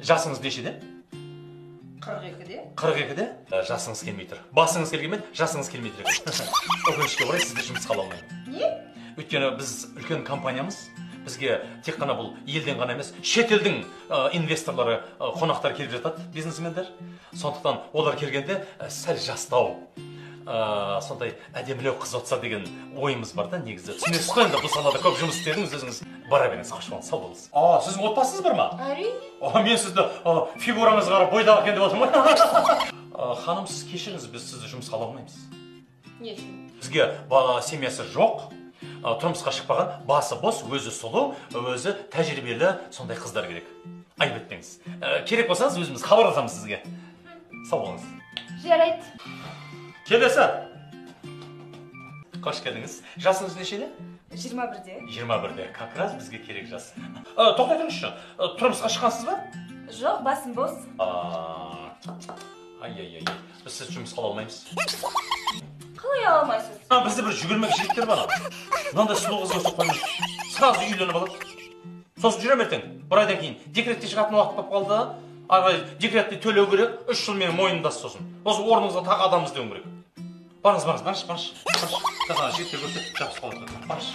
Жасыңыз нешеде? 42-де. 42-де? Жасыңыз келмей тұр. Басыңыз келгенмен, жасыңыз келмей тұр. Өкінішке орай сізді жұмысқа ала алмаймын. Не? Өйткені біз үлкен компаниямыз. Бізге тек қана бұл елден ғана емес, шетелдің инвесторлары, қонақтар келіп жатады, бизнесмендер. Сондықтан олар келгенде сәл жастау, сондай әдемілеу қыз отса деген ойымыз бар да, негізі. Түсінесіз ғой, енді бұл салада көп жұмыс істедіңіз, өзіңіз бара беріңіз, қош болыңыз, сау болыңыз. Сіздің отбасыңыз бар ма? Әрине. Мен сізді фигураңызға қарап бойдақ екен деп отырмын. Ханым, сіз кешіріңіз, біз сізді жұмысқа ала алмаймыз. Не үшін? Бізге семьясы жоқ, тұрмысқа шықпаған, басы бос, өзі сұлу, өзі тәжірибелі сондай қыздар керек. Айып етпеңіз. Керек болсаңыз өзіміз хабарласамыз сізге. Сау болыңыз. Жарайды. Келесі. Қош келдіңіз. Жасыңыз нешеде? 21-де. 21-де. Как раз бізге керек жас. Тоқтай тұрыңызшы. Тұрмысқа шыққансыз ба? Жоқ, басым бос. Ай. Біз сіз жұмысқа ала алмаймыз. Қалай ала алмайсыз? Бізде бір жүгірмек жігіттер бар. Мынандай сұлу қыз көрсек қоймайды. Сразу үйленіп алады. Сосын жүрем ертең. Бір айдан кейін декретте шығатын уақыт болып қалды. Ары декретте төлеу керек. 3 жыл менің мойнымда сосын. Осы орныңызға тағы адам іздеуім керек. Барыңыз. Жігіттер көрсе жабысып қалады. Барыңыз.